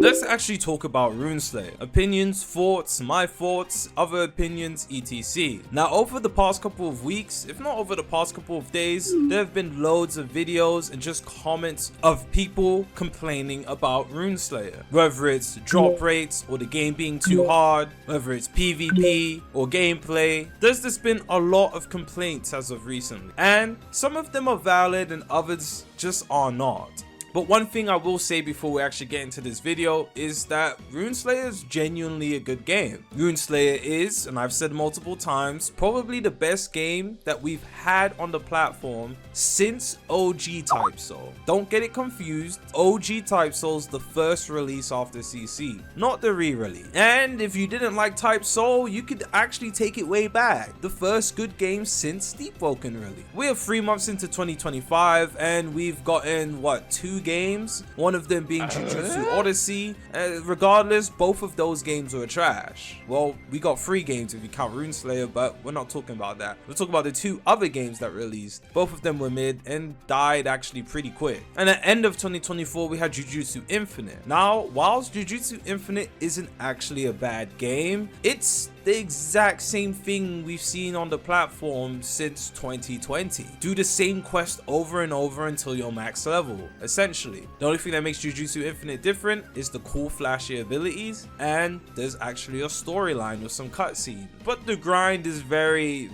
Let's actually talk about Rune Slayer. Opinions, thoughts, my thoughts, other opinions, etc. Now, over the past couple of weeks, if not over the past couple of days, there have been loads of videos and just comments of people complaining about Rune Slayer. Whether it's drop rates or the game being too hard, whether it's PvP or gameplay, there's just been a lot of complaints as of recently. And some of them are valid and others just are not. But one thing I will say before we actually get into this video is that Rune Slayer is genuinely a good game. Rune Slayer is, and I've said multiple times, probably the best game that we've had on the platform since OG Type Soul. Don't get it confused, OG Type Soul's the first release after CC, not the re-release. And if you didn't like Type Soul, you could actually take it way back. The first good game since Deepwoken release. We're 3 months into 2025 and we've gotten, what, 2 games, one of them being Jujutsu Odyssey. Regardless, both of those games were trash. Well, we got 3 games if you count Rune Slayer, but we're not talking about that. We're talking about the 2 other games that released. Both of them were mid and died actually pretty quick. And at the end of 2024, we had Jujutsu Infinite. Now, whilst Jujutsu Infinite isn't actually a bad game, it's the exact same thing we've seen on the platform since 2020. Do the same quest over and over until you're max level, essentially. The only thing that makes Jujutsu Infinite different is the cool flashy abilities, and there's actually a storyline with some cutscenes. But the grind is very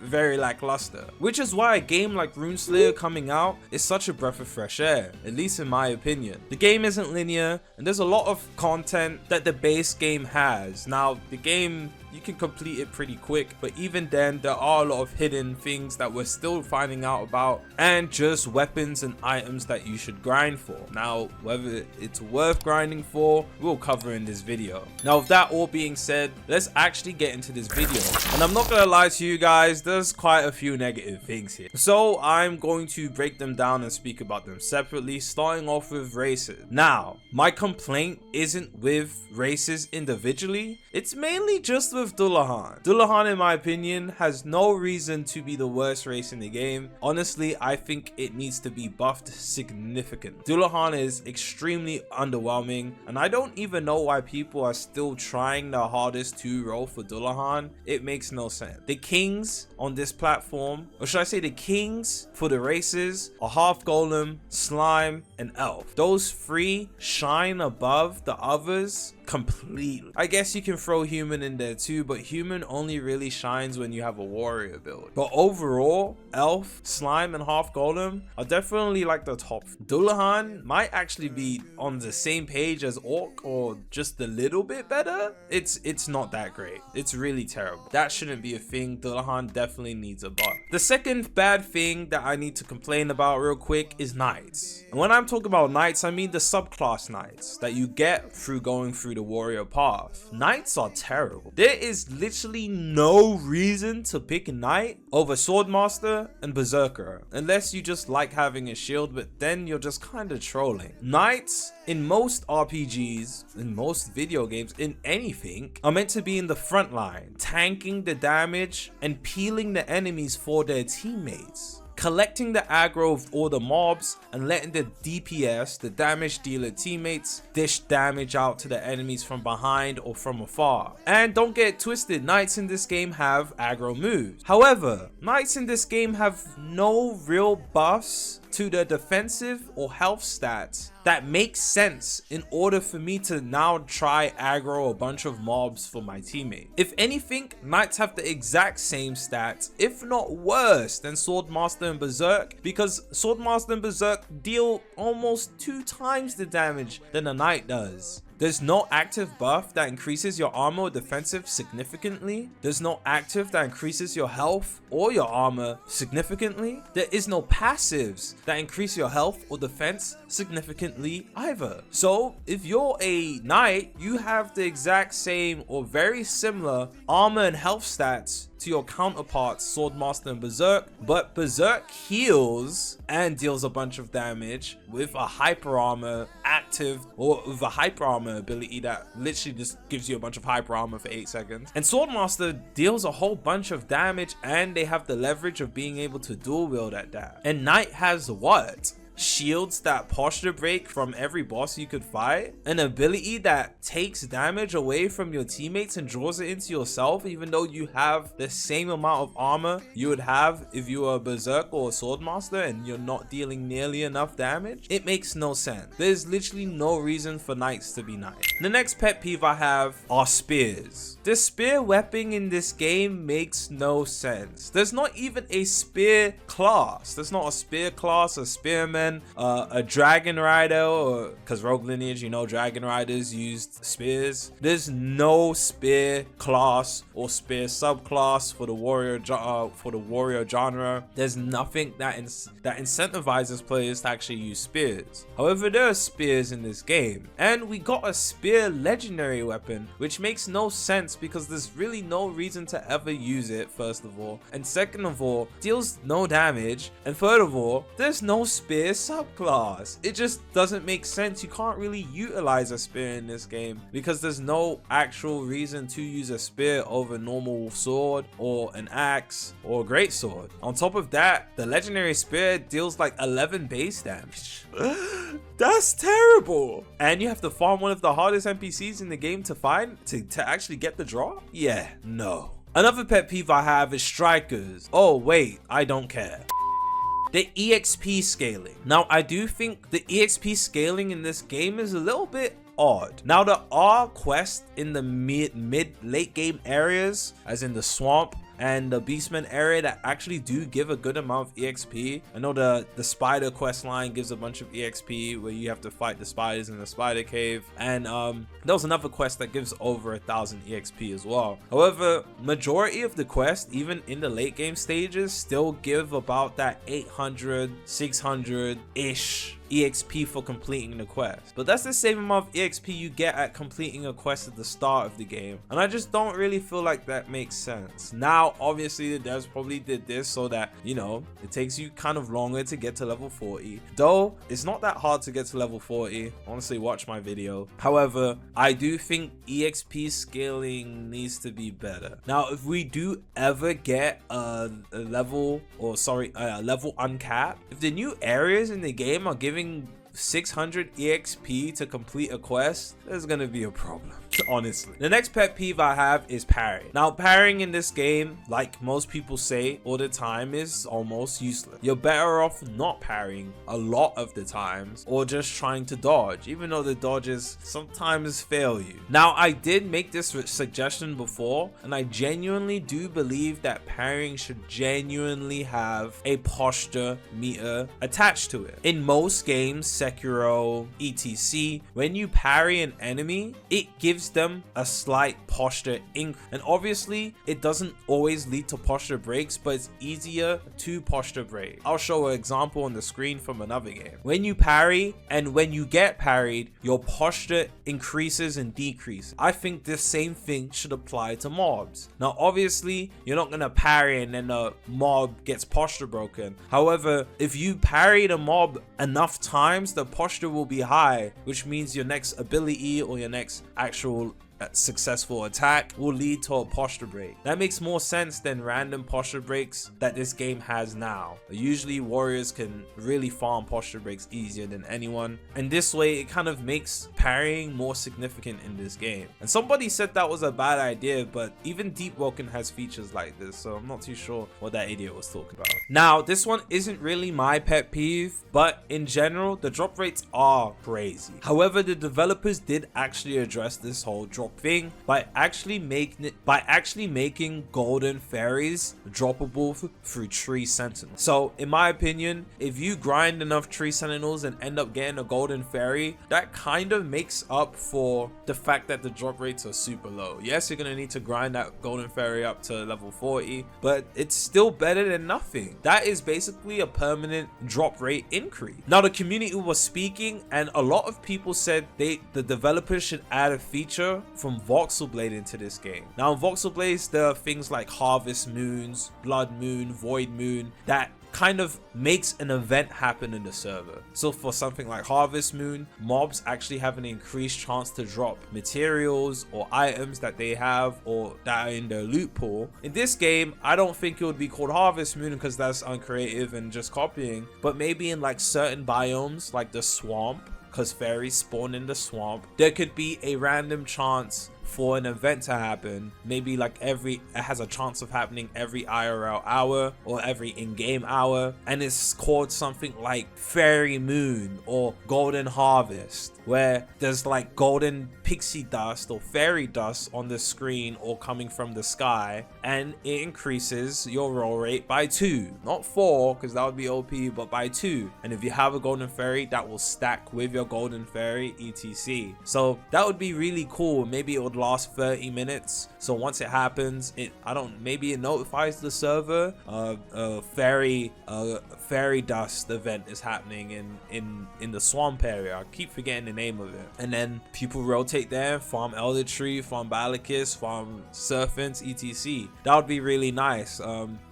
lackluster, which is why a game like Rune Slayer coming out is such a breath of fresh air, at least in my opinion. The game isn't linear, and there's a lot of content that the base game has. Now, the game, you can complete it pretty quick, but even then there are a lot of hidden things that we're still finding out about, and just weapons and items that you should grind for. Now, whether it's worth grinding for, we'll cover in this video. Now, with that all being said, let's actually get into this video. And I'm not gonna lie to you guys, there's quite a few negative things here, so I'm going to break them down and speak about them separately, starting off with races. Now, my complaint isn't with races individually, it's mainly just with Dullahan. Dullahan, in my opinion, has no reason to be the worst race in the game. Honestly, I think it needs to be buffed significantly. Dullahan is extremely underwhelming, and I don't even know why people are still trying their hardest to roll for Dullahan. It makes no sense. The kings on this platform, or should I say the kings for the races, are Half Golem, Slime, and Elf. Those 3 shine above the others completely. I guess you can throw Human in there too, but Human only really shines when you have a warrior build. But overall, Elf, Slime, and Half Golem are definitely like the top. Dullahan might actually be on the same page as Orc, or just a little bit better. It's not that great. It's really terrible. That shouldn't be a thing. Dullahan definitely needs a buff. The second bad thing that I need to complain about real quick is Knights. And when I'm talking about Knights, I mean the subclass Knights that you get through going through the warrior path. Knights are terrible. There is literally no reason to pick Knight over Swordmaster and Berserker, unless you just like having a shield, but then you're just kind of trolling. Knights in most RPGs, in most video games, in anything, are meant to be in the front line, tanking the damage and peeling the enemies for their teammates, collecting the aggro of all the mobs and letting the DPS, the damage dealer teammates, dish damage out to the enemies from behind or from afar. And don't get it twisted, Knights in this game have aggro moves. However, Knights in this game have no real buffs to their defensive or health stats that makes sense in order for me to now try aggro a bunch of mobs for my teammate. If anything, Knights have the exact same stats, if not worse, than Swordmaster and Berserk, because Swordmaster and Berserk deal almost 2 times the damage than a Knight does. There's no active buff that increases your armor or defensive significantly. There's no active that increases your health or your armor significantly. There is no passives that increase your health or defense significantly either. So if you're a Knight, you have the exact same or very similar armor and health stats to your counterparts Swordmaster and Berserk, but Berserk heals and deals a bunch of damage with a hyper armor active, or with a hyper armor ability that literally just gives you a bunch of hyper armor for 8 seconds. And Swordmaster deals a whole bunch of damage, and they have the leverage of being able to dual wield at that. And Knight has what? shields that posture break from every boss you could fight, an ability that takes damage away from your teammates and draws it into yourself, even though you have the same amount of armor you would have if you were a berserk or a swordmaster and you're not dealing nearly enough damage. It makes no sense. There's literally no reason for knights to be knights. The next pet peeve I have are spears. The spear weapon in this game makes no sense. There's not even a spear class. There's not a spear class, a spearman, a dragon rider, or because Rogue Lineage, you know, dragon riders used spears. There's no spear class or spear subclass for the warrior genre. There's nothing that incentivizes players to actually use spears. However, there are spears in this game, and we got a spear legendary weapon, which makes no sense because there's really no reason to ever use it, first of all, and second of all, deals no damage, and third of all, there's no spear subclass. It just doesn't make sense. You can't really utilize a spear in this game because there's no actual reason to use a spear over normal sword or an axe or a great sword. On top of that, the legendary spear deals like 11 base damage. That's terrible. And you have to farm one of the hardest NPCs in the game to find to actually get the draw? Yeah, no. Another pet peeve I have is strikers. Oh wait, I don't care. The EXP scaling. Now, I do think the EXP scaling in this game is a little bit odd. Now, there are quests in the late game areas, as in the swamp and the Beastman area, that actually do give a good amount of EXP. I know the spider quest line gives a bunch of EXP where you have to fight the spiders in the spider cave, and there was another quest that gives over 1,000 EXP as well. However, majority of the quests, even in the late game stages, still give about that 800, 600 ish EXP for completing the quest. But that's the same amount of EXP you get at completing a quest at the start of the game, and I just don't really feel like that makes sense. Now, obviously, the devs probably did this so that, you know, it takes you kind of longer to get to level 40. Though, it's not that hard to get to level 40. Honestly, watch my video. However, I do think EXP scaling needs to be better. Now, if we do ever get a level uncapped, if the new areas in the game are giving 600 EXP to complete a quest, there's gonna be a problem, honestly. The next pet peeve I have is parry. Now, parrying in this game, like most people say all the time, is almost useless. You're better off not parrying a lot of the times, or just trying to dodge, even though the dodges sometimes fail you. Now, I did make this suggestion before, and I genuinely do believe that parrying should genuinely have a posture meter attached to it. In most games, Sekiro, etc., when you parry an enemy, it gives them a slight posture increase. And obviously, it doesn't always lead to posture breaks, but it's easier to posture break. I'll show an example on the screen from another game. When you parry and when you get parried, your posture increases and decreases. I think the same thing should apply to mobs. Now, obviously, you're not gonna parry and then the mob gets posture broken. However, if you parry the mob enough times, the posture will be high, which means your next ability or your next actual successful attack will lead to a posture break. That makes more sense than random posture breaks that this game has now. Usually warriors can really farm posture breaks easier than anyone, and this way it kind of makes parrying more significant in this game. And somebody said that was a bad idea, but even Deep Woken has features like this, so I'm not too sure what that idiot was talking about. Now, this one isn't really my pet peeve, but in general, the drop rates are crazy. However, the developers did actually address this whole drop thing by actually making golden fairies droppable through tree sentinels. So in my opinion, if you grind enough tree sentinels and end up getting a golden fairy, that kind of makes up for the fact that the drop rates are super low. Yes, you're gonna need to grind that golden fairy up to level 40, but it's still better than nothing. That is basically a permanent drop rate increase. Now, the community was speaking, and a lot of people said the developers should add a feature from Voxel Blade into this game. Now, in Voxel Blades, there are things like Harvest Moons, Blood Moon, Void Moon that kind of makes an event happen in the server. So for something like Harvest Moon, mobs actually have an increased chance to drop materials or items that they have or that are in their loot pool. In this game, I don't think it would be called Harvest Moon because that's uncreative and just copying, but maybe in like certain biomes like the swamp, because fairies spawn in the swamp, there could be a random chance for an event to happen. Maybe like it has a chance of happening every IRL hour or every in-game hour, and it's called something like Fairy Moon or Golden Harvest, where there's like golden pixie dust or fairy dust on the screen or coming from the sky, and it increases your roll rate by 2, not 4 because that would be OP, but by 2. And if you have a golden fairy, that will stack with your golden fairy, etc. So that would be really cool. Maybe it would last 30 minutes. So once it happens, maybe it notifies the server fairy dust event is happening in the swamp area. I keep forgetting the name of it. And then people rotate there, farm Elder Tree, farm Balikis, farm Serpents, etc. That would be really nice.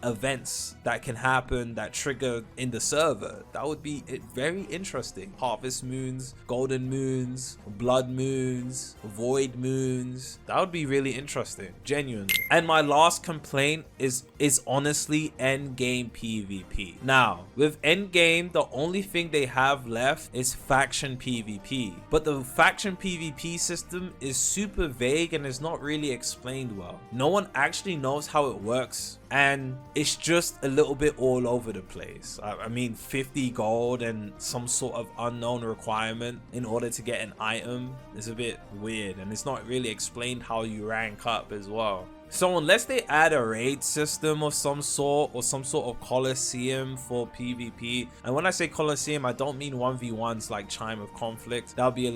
Events that can happen that trigger in the server, that would be very interesting. Harvest moons, golden moons, blood moons, void moons, that would be really interesting, genuinely. And my last complaint is honestly Endgame PVP. Now with Endgame, the only thing they have left is faction PvP, but the faction PvP system is super vague and is not really explained well. No one actually knows how it works, and it's just a little bit all over the place. I mean, 50 gold and some sort of unknown requirement in order to get an item is a bit weird, and it's not really explained how you rank up as well. So unless they add a raid system of some sort or some sort of coliseum for PvP, and when I say coliseum, I don't mean 1v1s like Chime of Conflict. That would be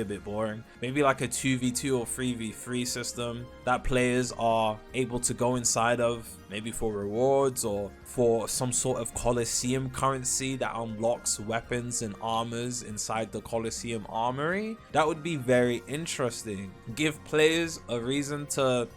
a bit boring. Maybe like a 2v2 or 3v3 system that players are able to go inside of, maybe for rewards or for some sort of Coliseum currency that unlocks weapons and armors inside the Coliseum armory. That would be very interesting. Give players a reason to,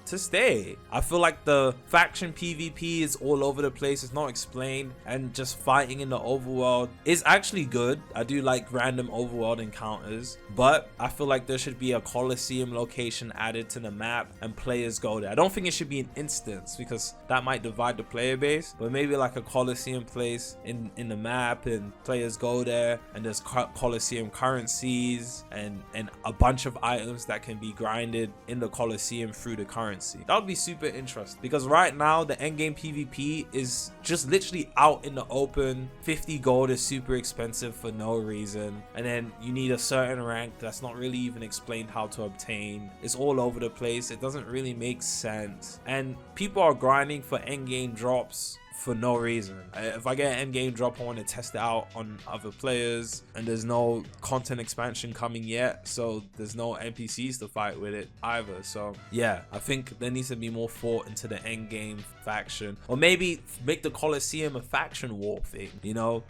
to stay. I feel like the faction PvP is all over the place. It's not explained, and just fighting in the overworld is actually good. I do like random overworld encounters, but I feel like there should be a Coliseum location added to the map and players go there. I don't think it should be an instance because that might divide the player base, but maybe like a Coliseum place in the map, and players go there, and there's Coliseum currencies and a bunch of items that can be grinded in the Coliseum through the currency. That would be super interesting, because right now the endgame PvP is just literally out in the open. 50 gold is super expensive for no reason, and then you need a certain rank that's not really even explained how to obtain. It's all over the place. It doesn't really make sense, and people are grinding for endgame drops for no reason. If I get an endgame drop, I want to test it out on other players, and there's no content expansion coming yet, so there's no NPCs to fight with it either. So yeah, I think there needs to be more thought into the endgame faction, or maybe make the Coliseum a faction war thing.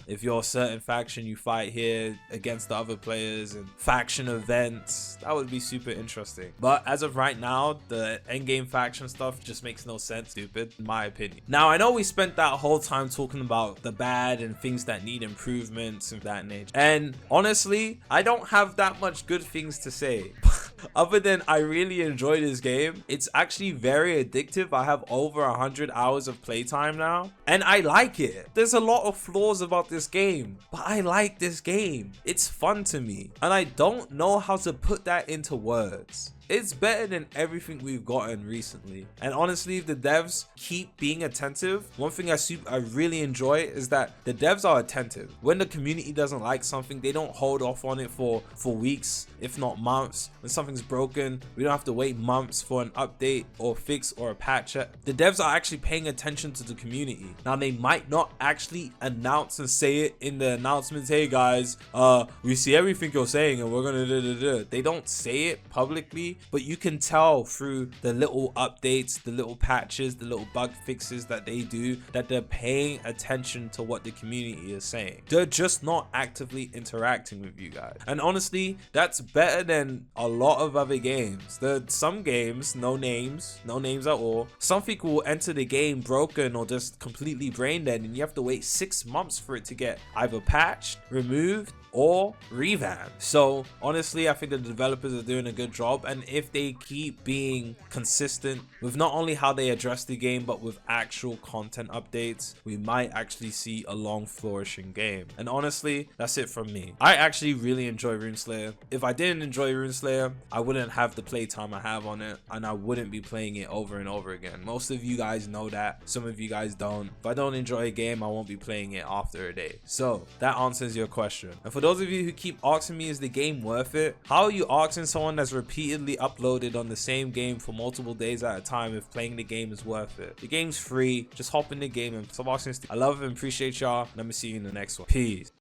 If you're a certain faction, you fight here against the other players, and faction events. That would be super interesting. But as of right now, the endgame faction stuff just makes no sense. Stupid, in my opinion. Now I know we spent that whole time talking about the bad and things that need improvements of that nature, and honestly I don't have that much good things to say other than I really enjoy this game. It's actually very addictive. I have over 100 hours of playtime now, and I like it. There's a lot of flaws about this game, but I like this game. It's fun to me, and I don't know how to put that into words. It's better than everything we've gotten recently, and honestly, if the devs keep being attentive, one thing I really enjoy is that the devs are attentive. When the community doesn't like something, they don't hold off on it for weeks, if not months. When something's broken, we don't have to wait months for an update or fix or a patch. The devs are actually paying attention to the community. Now they might not actually announce and say it in the announcements, hey guys, we see everything you're saying and we're gonna They don't say it publicly, free, but you can tell through the little updates, the little patches, the little bug fixes that they do, that they're paying attention to what the community is saying. They're just not actively interacting with you guys. And honestly, that's better than a lot of other games. Some games, no names at all, some people will enter the game broken or just completely brain dead, and you have to wait 6 months for it to get either patched, removed, or revamped. So honestly, I think the developers are doing a good job, and if they keep being consistent with not only how they address the game but with actual content updates, we might actually see a long flourishing game. And honestly, that's it from me. I actually really enjoy Rune Slayer. If I didn't enjoy Rune Slayer, I wouldn't have the playtime I have on it, and I wouldn't be playing it over and over again. Most of you guys know that, some of you guys don't. If I don't enjoy a game, I won't be playing it after a day. So that answers your question. And for those of you who keep asking me, is the game worth it? How are you asking someone that's repeatedly uploaded on the same game for multiple days at a time if playing the game is worth it? The game's free. Just hop in the game and stop asking. I love and appreciate y'all. Let me see you in the next one. Peace.